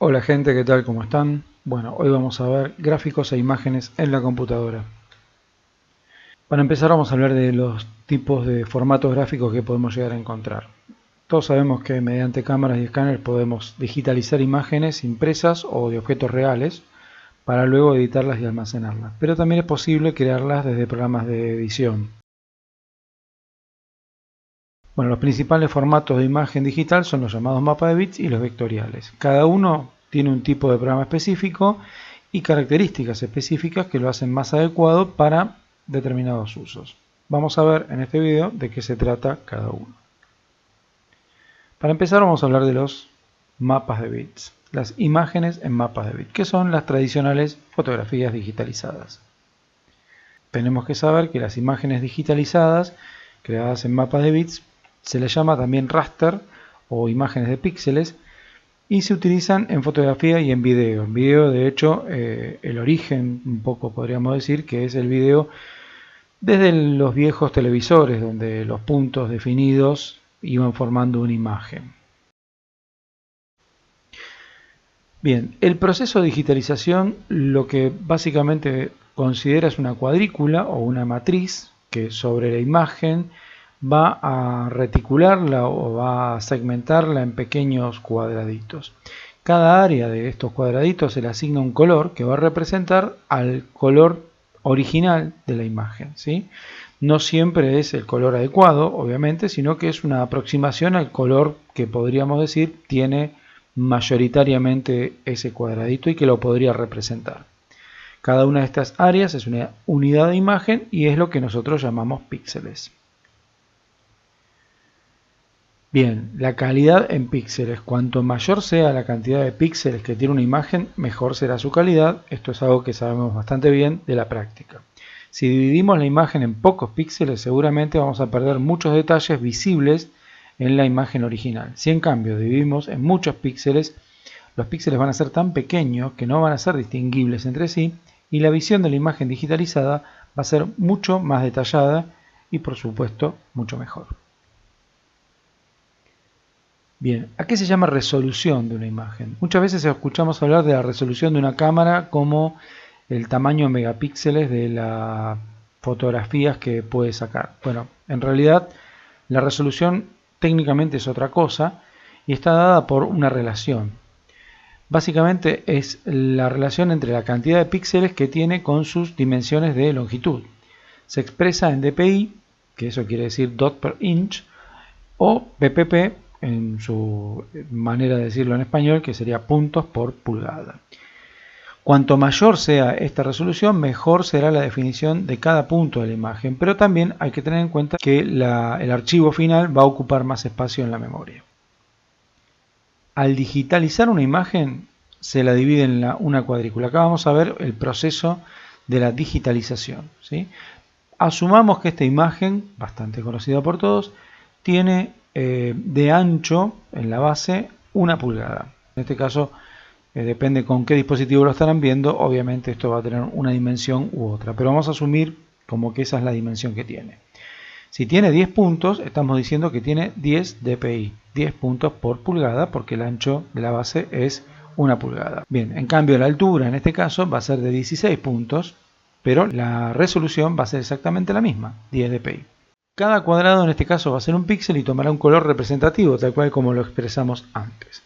Hola gente, ¿qué tal? ¿Cómo están? Bueno, hoy vamos a ver gráficos e imágenes en la computadora. Para empezar vamos a hablar de los tipos de formatos gráficos que podemos llegar a encontrar. Todos sabemos que mediante cámaras y escáneres podemos digitalizar imágenes impresas o de objetos reales para luego editarlas y almacenarlas, pero también es posible crearlas desde programas de edición. Bueno, los principales formatos de imagen digital son los llamados mapas de bits y los vectoriales. Cada uno tiene un tipo de programa específico y características específicas que lo hacen más adecuado para determinados usos. Vamos a ver en este video de qué se trata cada uno. Para empezar vamos a hablar de los mapas de bits, las imágenes en mapas de bits, que son las tradicionales fotografías digitalizadas. Tenemos que saber que las imágenes digitalizadas creadas en mapas de bits se les llama también raster o imágenes de píxeles y se utilizan en fotografía y en video. En video, de hecho, el origen, un poco podríamos decir, que es el video desde los viejos televisores, donde los puntos definidos iban formando una imagen. Bien, el proceso de digitalización lo que básicamente considera es una cuadrícula o una matriz que sobre la imagen va a reticularla o va a segmentarla en pequeños cuadraditos. Cada área de estos cuadraditos se le asigna un color que va a representar al color original de la imagen, ¿sí? No siempre es el color adecuado, obviamente, sino que es una aproximación al color que podríamos decir tiene mayoritariamente ese cuadradito y que lo podría representar. Cada una de estas áreas es una unidad de imagen y es lo que nosotros llamamos píxeles. Bien, la calidad en píxeles. Cuanto mayor sea la cantidad de píxeles que tiene una imagen, mejor será su calidad. Esto es algo que sabemos bastante bien de la práctica. Si dividimos la imagen en pocos píxeles, seguramente vamos a perder muchos detalles visibles en la imagen original. Si en cambio dividimos en muchos píxeles, los píxeles van a ser tan pequeños que no van a ser distinguibles entre sí y la visión de la imagen digitalizada va a ser mucho más detallada y por supuesto mucho mejor. Bien, ¿a qué se llama resolución de una imagen? Muchas veces escuchamos hablar de la resolución de una cámara como el tamaño en megapíxeles de las fotografías que puede sacar. Bueno, en realidad la resolución técnicamente es otra cosa y está dada por una relación. Básicamente es la relación entre la cantidad de píxeles que tiene con sus dimensiones de longitud. Se expresa en dpi, que eso quiere decir dot per inch, o ppp, en su manera de decirlo en español, que sería puntos por pulgada. Cuanto mayor sea esta resolución, mejor será la definición de cada punto de la imagen, pero también hay que tener en cuenta que el archivo final va a ocupar más espacio en la memoria. Al digitalizar una imagen, se la divide en una cuadrícula. Acá vamos a ver el proceso de la digitalización, ¿sí? Asumamos que esta imagen, bastante conocida por todos, tiene de ancho en la base 1 pulgada. En este caso depende con qué dispositivo lo estarán viendo, obviamente esto va a tener una dimensión u otra, pero vamos a asumir como que esa es la dimensión que tiene. Si tiene 10 puntos, estamos diciendo que tiene 10 dpi, 10 puntos por pulgada, porque el ancho de la base es 1 pulgada. Bien, en cambio la altura en este caso va a ser de 16 puntos, pero la resolución va a ser exactamente la misma, 10 dpi. Cada cuadrado en este caso va a ser un píxel y tomará un color representativo, tal cual como lo expresamos antes.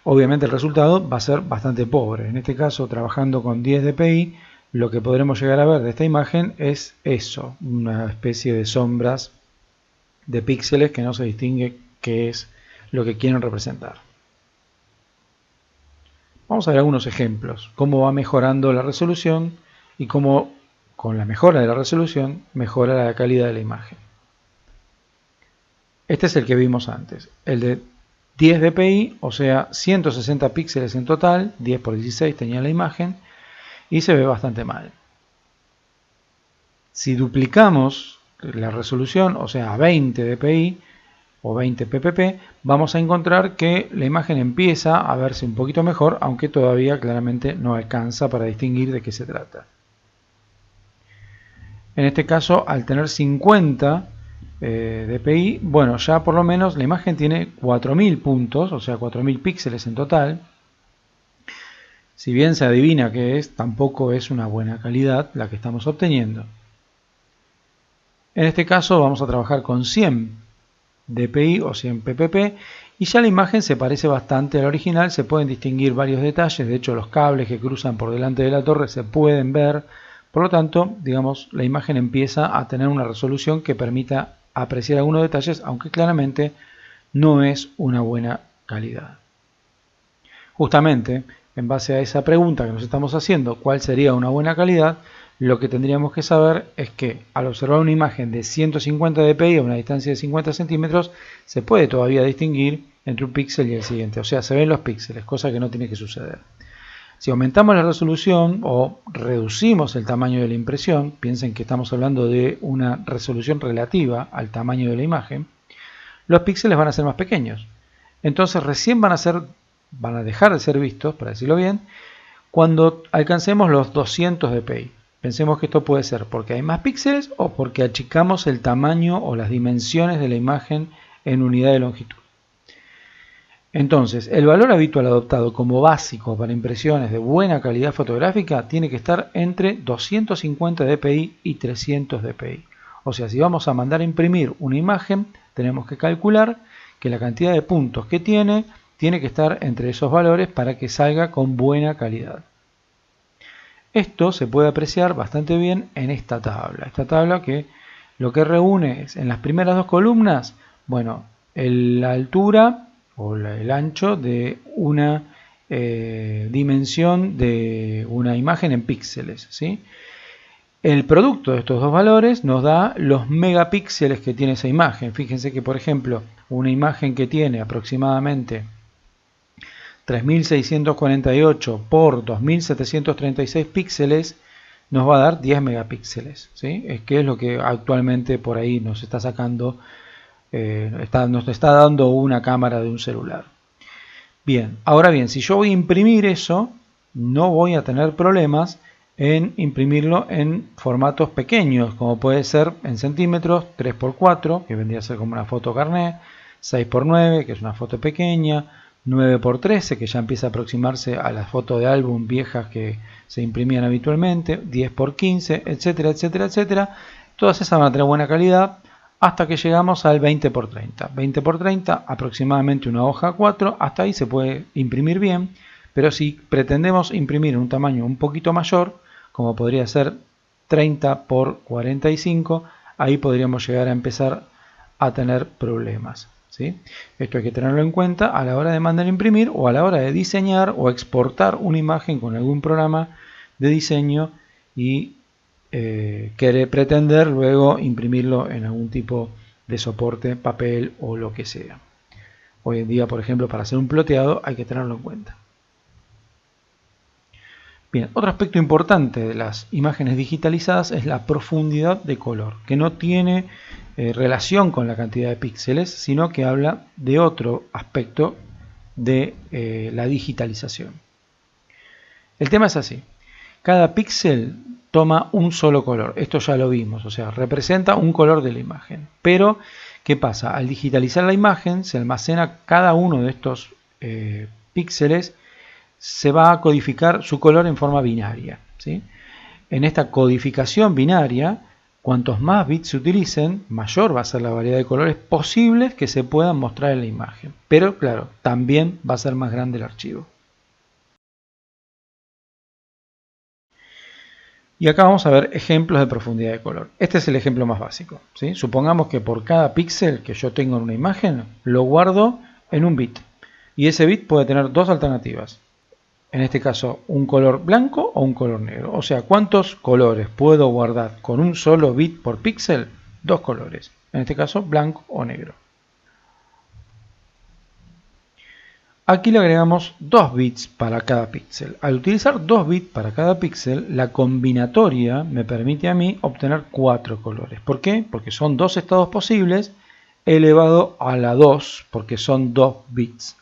Obviamente el resultado va a ser bastante pobre. En este caso, trabajando con 10 dpi, lo que podremos llegar a ver de esta imagen es eso, una especie de sombras de píxeles que no se distingue qué es lo que quieren representar. Vamos a ver algunos ejemplos, cómo va mejorando la resolución y cómo con la mejora de la resolución mejora la calidad de la imagen. Este es el que vimos antes, el de 10 dpi, o sea 160 píxeles en total, 10 por 16 tenía la imagen y se ve bastante mal. Si duplicamos la resolución, o sea a 20 dpi o 20 ppp, vamos a encontrar que la imagen empieza a verse un poquito mejor, aunque todavía claramente no alcanza para distinguir de qué se trata. En este caso, al tener 50 dpi, bueno, ya por lo menos la imagen tiene 4000 puntos, o sea 4000 píxeles en total, Si bien se adivina qué es, tampoco es una buena calidad la que estamos obteniendo. En este caso vamos a trabajar con 100 dpi o 100 ppp y ya la imagen se parece bastante al original. Se pueden distinguir varios detalles, de hecho los cables que cruzan por delante de la torre se pueden ver. Por lo tanto, digamos, la imagen empieza a tener una resolución que permita apreciar algunos detalles, aunque claramente no es una buena calidad. Justamente, en base a esa pregunta que nos estamos haciendo, ¿cuál sería una buena calidad? Lo que tendríamos que saber es que al observar una imagen de 150 dpi a una distancia de 50 centímetros, se puede todavía distinguir entre un píxel y el siguiente. O sea, se ven los píxeles, cosa que no tiene que suceder. Si aumentamos la resolución o reducimos el tamaño de la impresión, piensen que estamos hablando de una resolución relativa al tamaño de la imagen, los píxeles van a ser más pequeños. Entonces recién van a dejar de ser vistos, para decirlo bien, cuando alcancemos los 200 dpi. Pensemos que esto puede ser porque hay más píxeles o porque achicamos el tamaño o las dimensiones de la imagen en unidad de longitud. Entonces, el valor habitual adoptado como básico para impresiones de buena calidad fotográfica tiene que estar entre 250 dpi y 300 dpi. O sea, si vamos a mandar a imprimir una imagen, tenemos que calcular que la cantidad de puntos que tiene que estar entre esos valores para que salga con buena calidad. Esto se puede apreciar bastante bien en esta tabla. Esta tabla que lo que reúne es en las primeras dos columnas, bueno, la altura o el ancho de una dimensión de una imagen en píxeles, ¿sí? El producto de estos dos valores nos da los megapíxeles que tiene esa imagen. Fíjense que, por ejemplo, una imagen que tiene aproximadamente 3648 por 2736 píxeles nos va a dar 10 megapíxeles, ¿sí? Es que es lo que actualmente por ahí nos está sacando, nos está dando una cámara de un celular. Bien, ahora bien, si yo voy a imprimir eso, no voy a tener problemas en imprimirlo en formatos pequeños, como puede ser en centímetros, 3×4, que vendría a ser como una foto carnet, 6×9, que es una foto pequeña, 9×13, que ya empieza a aproximarse a las fotos de álbum viejas que se imprimían habitualmente, 10×15, etcétera, etcétera, etcétera. Todas esas van a tener buena calidad hasta que llegamos al 20×30. 20×30, aproximadamente una hoja 4, hasta ahí se puede imprimir bien, pero si pretendemos imprimir en un tamaño un poquito mayor, como podría ser 30×45, ahí podríamos llegar a empezar a tener problemas, ¿sí? Esto hay que tenerlo en cuenta a la hora de mandar a imprimir o a la hora de diseñar o exportar una imagen con algún programa de diseño y pretender luego imprimirlo en algún tipo de soporte, papel o lo que sea. Hoy en día, por ejemplo, para hacer un ploteado hay que tenerlo en cuenta. Bien, otro aspecto importante de las imágenes digitalizadas es la profundidad de color, que no tiene relación con la cantidad de píxeles, sino que habla de otro aspecto de la digitalización. El tema es así: cada píxel toma un solo color, esto ya lo vimos, o sea, representa un color de la imagen. Pero, ¿qué pasa? Al digitalizar la imagen se almacena cada uno de estos píxeles, se va a codificar su color en forma binaria, ¿sí? En esta codificación binaria, cuantos más bits se utilicen, mayor va a ser la variedad de colores posibles que se puedan mostrar en la imagen. Pero claro, también va a ser más grande el archivo. Y acá vamos a ver ejemplos de profundidad de color. Este es el ejemplo más básico, ¿sí? Supongamos que por cada píxel que yo tengo en una imagen, lo guardo en un bit. Y ese bit puede tener dos alternativas. En este caso, un color blanco o un color negro. O sea, ¿cuántos colores puedo guardar con un solo bit por píxel? Dos colores. En este caso, blanco o negro. Aquí le agregamos 2 bits para cada píxel. Al utilizar 2 bits para cada píxel, la combinatoria me permite a mí obtener 4 colores. ¿Por qué? Porque son 2 estados posibles elevado a la 2, porque son 2 bits.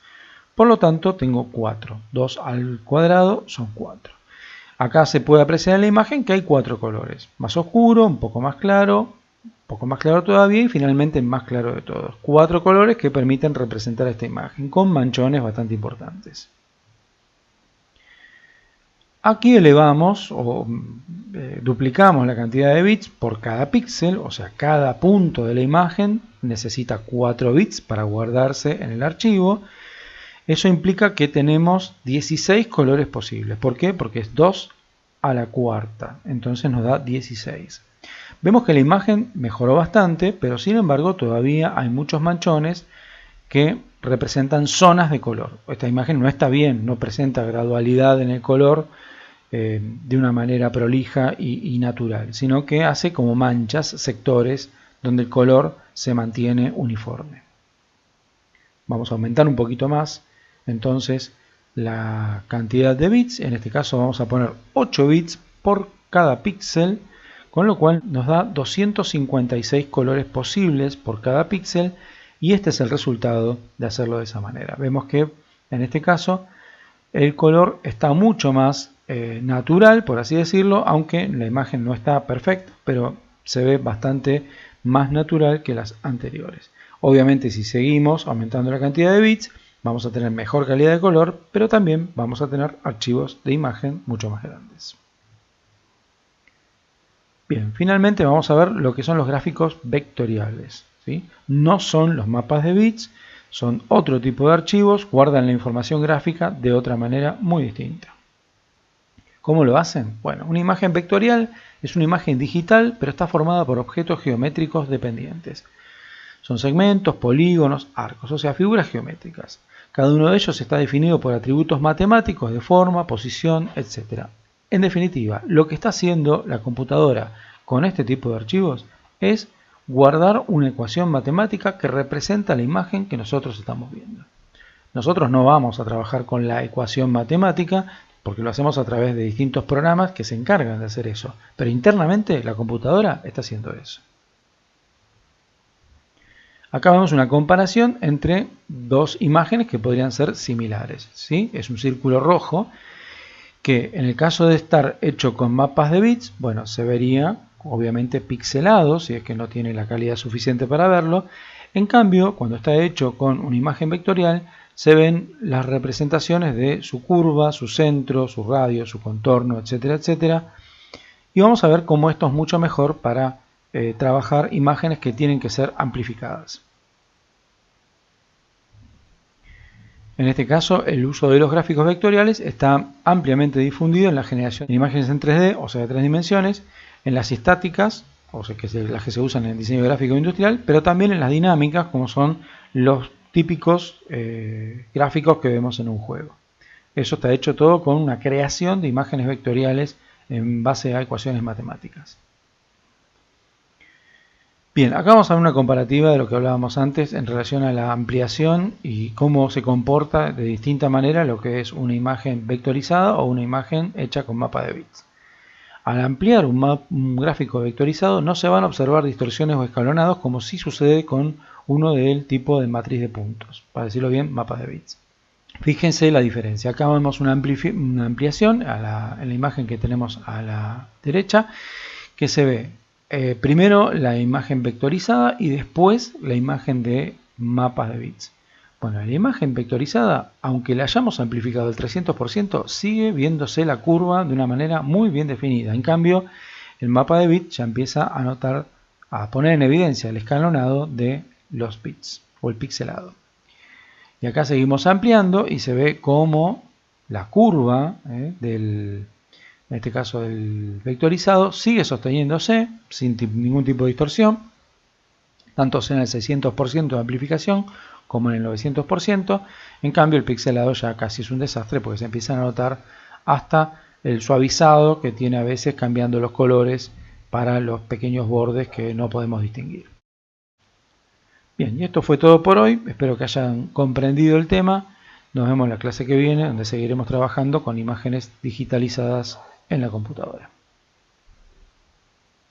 Por lo tanto, tengo 4. 2 al cuadrado son 4. Acá se puede apreciar en la imagen que hay 4 colores. Más oscuro, un poco más claro todavía y finalmente el más claro de todos. 4 colores que permiten representar esta imagen con manchones bastante importantes. Aquí elevamos o duplicamos la cantidad de bits por cada píxel, o sea, cada punto de la imagen necesita 4 bits para guardarse en el archivo. Eso implica que tenemos 16 colores posibles. ¿Por qué? Porque es 2 a la cuarta, entonces nos da 16. Vemos que la imagen mejoró bastante, pero sin embargo todavía hay muchos manchones que representan zonas de color. Esta imagen no está bien, no presenta gradualidad en el color de una manera prolija y natural, sino que hace como manchas, sectores, donde el color se mantiene uniforme. Vamos a aumentar un poquito más, entonces, la cantidad de bits. En este caso vamos a poner 8 bits por cada píxel, con lo cual nos da 256 colores posibles por cada píxel, y este es el resultado de hacerlo de esa manera. Vemos que en este caso el color está mucho más natural, por así decirlo, aunque la imagen no está perfecta, pero se ve bastante más natural que las anteriores. Obviamente, si seguimos aumentando la cantidad de bits, vamos a tener mejor calidad de color, pero también vamos a tener archivos de imagen mucho más grandes. Bien, finalmente vamos a ver lo que son los gráficos vectoriales, ¿sí? No son los mapas de bits, son otro tipo de archivos, guardan la información gráfica de otra manera muy distinta. ¿Cómo lo hacen? Bueno, una imagen vectorial es una imagen digital, pero está formada por objetos geométricos dependientes. Son segmentos, polígonos, arcos, o sea, figuras geométricas. Cada uno de ellos está definido por atributos matemáticos de forma, posición, etc. En definitiva, lo que está haciendo la computadora con este tipo de archivos es guardar una ecuación matemática que representa la imagen que nosotros estamos viendo. Nosotros no vamos a trabajar con la ecuación matemática porque lo hacemos a través de distintos programas que se encargan de hacer eso. Pero internamente la computadora está haciendo eso. Acá vemos una comparación entre dos imágenes que podrían ser similares, ¿sí? Es un círculo rojo que en el caso de estar hecho con mapas de bits, bueno, se vería obviamente pixelado, si es que no tiene la calidad suficiente para verlo. En cambio, cuando está hecho con una imagen vectorial, se ven las representaciones de su curva, su centro, su radio, su contorno, etcétera, etcétera. Y vamos a ver cómo esto es mucho mejor para trabajar imágenes que tienen que ser amplificadas. En este caso, el uso de los gráficos vectoriales está ampliamente difundido en la generación de imágenes en 3D, o sea, de 3 dimensiones, en las estáticas, o sea, las que se usan en el diseño gráfico industrial, pero también en las dinámicas, como son los típicos gráficos que vemos en un juego. Eso está hecho todo con una creación de imágenes vectoriales en base a ecuaciones matemáticas. Bien, acá vamos a ver una comparativa de lo que hablábamos antes en relación a la ampliación y cómo se comporta de distinta manera lo que es una imagen vectorizada o una imagen hecha con mapa de bits. Al ampliar un gráfico vectorizado no se van a observar distorsiones o escalonados como sí sucede con uno del tipo de matriz de puntos, para decirlo bien, mapa de bits. Fíjense la diferencia. Acá vemos una ampliación en la imagen que tenemos a la derecha, que se ve primero la imagen vectorizada y después la imagen de mapas de bits. Bueno, la imagen vectorizada, aunque la hayamos amplificado al 300%, sigue viéndose la curva de una manera muy bien definida. En cambio, el mapa de bits ya empieza a poner en evidencia el escalonado de los bits o el pixelado. Y acá seguimos ampliando y se ve cómo la curva en este caso del vectorizado, sigue sosteniéndose sin ningún tipo de distorsión, tanto sea en el 600% de amplificación como en el 900%. En cambio, el pixelado ya casi es un desastre porque se empiezan a notar hasta el suavizado que tiene a veces cambiando los colores para los pequeños bordes que no podemos distinguir. Bien, y esto fue todo por hoy. Espero que hayan comprendido el tema. Nos vemos en la clase que viene, donde seguiremos trabajando con imágenes digitalizadas en la computadora.